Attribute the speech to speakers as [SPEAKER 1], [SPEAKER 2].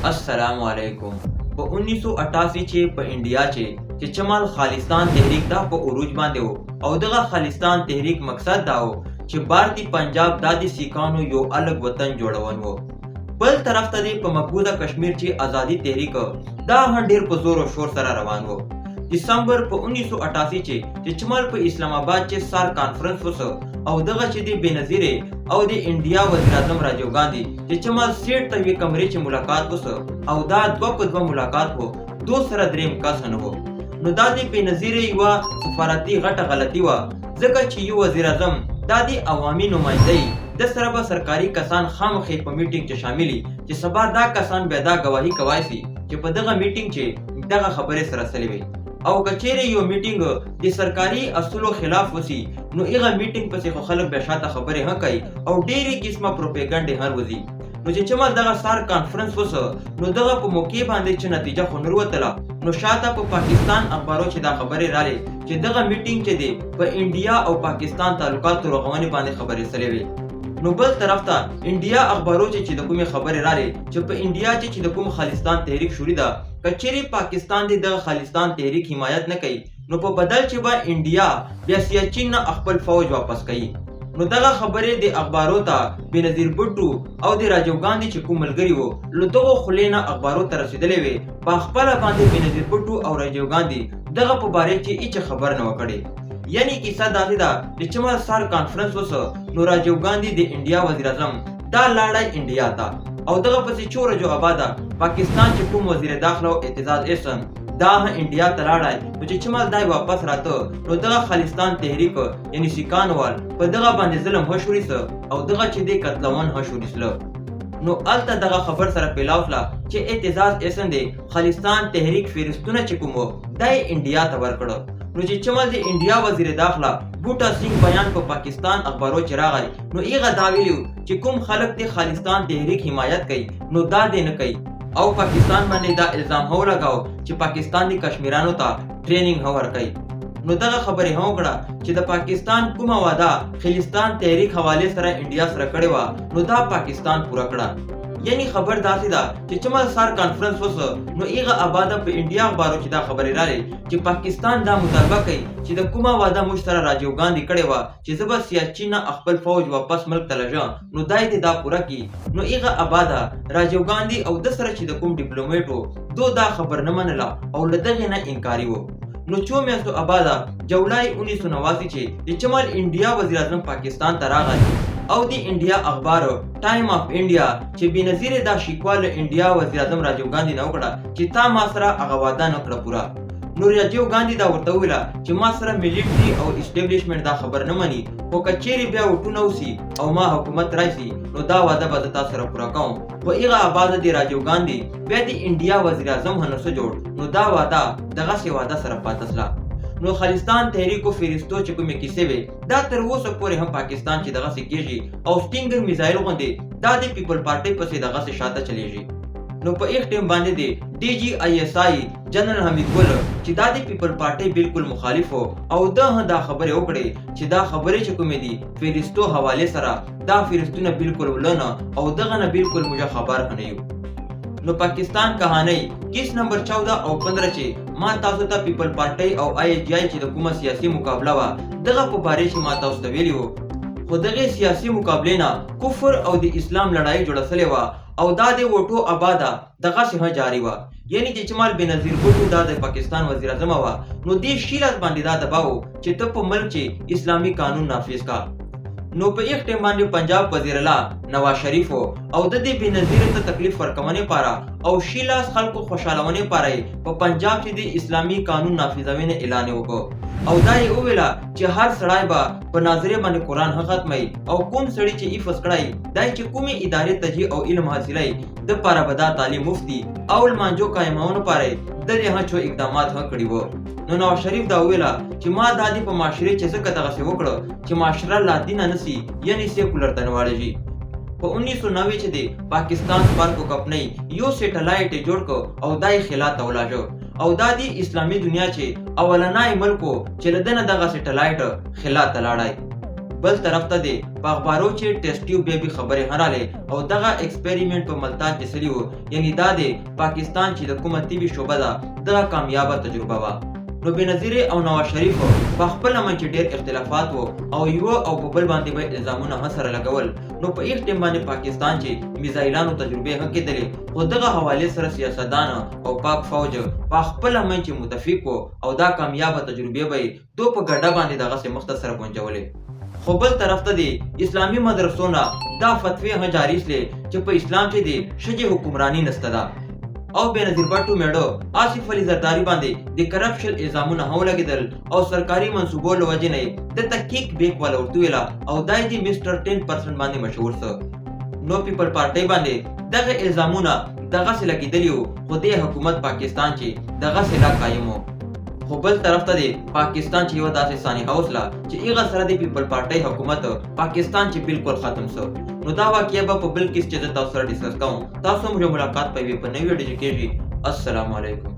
[SPEAKER 1] अस्सलाम वालेकुम। په 1988 چې په انډیا چې چمال خالستان تحریک دا په عروج باندې وو او دغه خالستان تحریک مقصد دا وو چې بھارتی پنجاب دادی سیکانو یو الګ وطن جوړون وو. بل طرف ته په مقبوضه کشمیر چې ازادي تحریک دا ډیر په زور او شور سره روان وو. دسمبر په 1988 چې چمال په اسلام آباد چې سار کانفرنس وسو او دغه چې د بنظیر او د انډیا وزیر اعظم راجیو ګاندھی چې چمال سیټ ته وی کمرې چې ملاقات وسو او دا دوه ملاقات وو دو سره دریم کس نه وو. نو دا د بنظیر یو سفارتي غټه غلطي و ځکه چې یو وزیر اعظم دا د عوامي نمائندګي د سره به سرکاري کسان خامخې په میټینګ کې شاملي چې سبا دا کسان به دا گواهی کوي چې په دغه میټینګ چې دغه خبره سره سلی وي او کچېره یو میټینګ د سرکاري اصولو خلاف وسی نو هغه میټینګ پسې خو خلک به شاته خبره هم کوي او ډېری قسمه پروپاګاندا هر وځي. نو چې چمال دغه سار کانفرنس وسو نو دغه په موقع باندې چې نتیجه خو نور وتله نو شاته په پاکستان اخبارو چې دا خبره رااله چې دغه میټینګ چې دی په انډیا او پاکستان تعلقاتو رغونې باندې خبرې سلې وي. نو بل طرف ته انډیا اخبارو چې د کومې خبرې رااله چې په انډیا چې د کوم خالستان تحریک شروع ده کچېری پاکستان د خالستان تحریک حمایت نه کوي نو په بدل چې با انډیا بیا سیاچین نه خپل فوج واپس کوي. نو دغه خبرې د اخبارو ته بنظیر بوټو او د راجیو ګاندھی چې کوم ملګری وو له دغه خلینا اخبارو ته رسیدلې وي په خپل باندې بنظیر بوټو او راجیو ګاندھی دغه په باره کې هیڅ خبر نه وکړي. یعنی کیسه دا ده چې چمال سار کانفرنس وسو نو راجیو ګاندھی د انډیا وزیر اعظم دا لاړی انډیا ته او دغه پسې چور جو آباده پاکستان چې کوم وزیر داخله او اعتزاز احسن دا انډیا ته لاړی نو چې چمال دای واپس راته نو دغه خالستان تحریک یعنی سیکانوال په دغه باندې ظلم هشوري او دغه چې د قتلون هشوري سره نو الته دغه خبر سره پیلاوسلا چې اعتزاز احسن دی خالستان تحریک فیرستونه چې کوم دای انډیا ته ورکړو. نو چې چمال د انډیا وزیر داخله بوټا سنگ بیان په پاکستان اخبارو چې راغی نو ایغه دا ویلو چې کوم خلک د خالستان تحریک حمایت کوي نو دا دې نه کوي او پاکستان باندې دا الزام هو لگاو چې پاکستان د کشمیرانو ته ټریننګ هور کوي. نو دغه خبره هم وکړه چې د پاکستان کومه وعده خالستان تحریک حواله سره انډیا سره کړې و نو دا پاکستان پورا کړه. یعنی خبر داسې ده چې چمال سار کانفرنس وسو نو ایغه آباده په انډیا اخبارو چې دا خبره رااله چې پاکستان دا مطالبه کوي چې د کومه وعده مشترک راجیو ګاندھی کړې و چې زبر سیاچین خپل فوج واپس ملک ته لږه نو دای دې دا پورا کی نو ایغه آباده راجیو ګاندھی او د سره چې د کوم ډیپلوماټو دو دا خبر نه منله او لدغه نه انکاری وو. نو چو میاشتو آباده جولای 1989 چې چمال انډیا وزیر اعظم پاکستان ته راغی او د انډیا اخبار ټایم اف انډیا چې بنظیر دا شکوال انډیا وزیر اعظم راجیو ګاندھی نه وکړه چې تا ما سره هغه وعده نه کړه پورا. نو راجیو ګاندھی دا ورته ویله چې ما سره ملټري او اسټابلیشمنت دا خبر نه مني خو کچېری بیا وټونه وسی او ما حکومت راشي نو دا وعده به تاسو سره پورا کوم. خو هغه آباد دی راجیو ګاندھی بیا د انډیا وزیر اعظم هنسو جوړ نو دا وعده دغه سی وعده سره پاتسلا. نو خالستان تحریکو فیرستو چې کومه کیسه وي دا تر اوسه پورې هم پاکستان چې دغه سکیږي او سټینګر میزایل غوندي دا د پیپل پارټي پسې دغه سي شاته چلیږي. نو په یک ټیم باندې دی ډي جی آی ایس آی جنرال حمید ګل چې دا د پیپل پارټي بالکل مخالف او دا دا خبره وکړي چې دا خبره چې کومه دي فیرستو حواله سره دا فیرستونه بالکل ولنه او دغه نه بالکل موږ خبر نه یو. نو پاکستان کہانی کیس نمبر 14 او 15 چې ما تاسو ته پیپل پارټي او آی جی آی چې د کومه سیاسي مقابله وا دغه په باره کې ما تاسو ته ویلو خو دغه سیاسي مقابله نه کفر او د اسلام لړۍ جوړه سلې وا او دا د وټو آباده دغه څه جاری وا. یعنی چې چمال بنظیر بوټو دا د پاکستان وزیر اعظم وا نو د شیلات باندې دا دباو چې ته په ملک کې اسلامي قانون نافذ کا. نو په یک ټیم باندې پنجاب وزیر اعلی نواز شریف او د دې بنظیر ته تکلیف ورکونه پاره او شیلاس خلکو خوشالونه پاره په پنجاب کې د اسلامي قانون نافذونه اعلان وکړ او دا یې ویلا چې هر سړی به په ناظره باندې قران ختمي او کوم سړی چې ای فسکړای دای چې کومه ادارې ته او علم حاصلای د پاره بدا تعلیم مفتی او المانجو قائمون پاره د دې هڅو اقدامات هم کړی وو. نو نواز شریف دا ویلا چې ما د دې په معاشره چې څه کته غسه وکړو چې معاشره لا دین نه سي یعنی سیکولر تنواړي. په 1990 چې د پاکستان سپارکو کمپنۍ یو سیټلایټ جوړ کو او دای خلاف تولاجو او دا د اسلامي دنیا چې اولنای ملکو چې لدنه دغه سیټلایټ خلاف تلاړای. بل طرف ته دی په اخبارو چې ټیسټ ټیوب بیبي خبرې هراله او دغه ایکسپریمنٹ په ملتان کې سلی وو، یعنی دا دی پاکستان چې د کومه طبي شعبه ده دغه کامیابه تجربه وه. نو بېنظیر او نواز شریف په خپله منځ ډېر اختلافات وو او یوه او په بل باندې به الزامونه هم سره لګول. نو په ایښ ټیم باندې پاکستان چې میزایلانو تجربې هم کېدلې، خو دغه حوالې سره سیاستدان او پاک فوج په خپله منځ کې متفق وو او دا کامیابه تجربې به یې دو په ګډه باندې دغسې مخته سره ګونجولې. خو بل طرف ته دی اسلامي مدرسو نه دا فتوی هم جاری سلې چې په اسلام کې دی ښځې حکمراني نسته ده او بېنظیر بټو میډو آصف علي زرداري باندې د کرپشن الزامونه هم ولګېدل او سرکاري منصوبو له وجې نه یې دلته کیک بیک والا ورته ویله او دا یې د مسټر 10% باندې مشهور څه. نو پیپل پارټۍ باندې دغه الزامونه دغسې لګېدلي وو، خو دې حکومت پاکستان چې دغسې لا قایم وو. خو بل طرف ته دی پاکستان چې یوه داسې سانحه وسله چې هغه سره د پیپل پارټۍ حکومت پاکستان چې بالکل ختم سو. نو دا واقعه به په بل کیس چې زه تاسو سره ډسکس کوم. تاسو هم ملاقات په یوې په نوې ویډیو کې کېږي. السلام علیکم.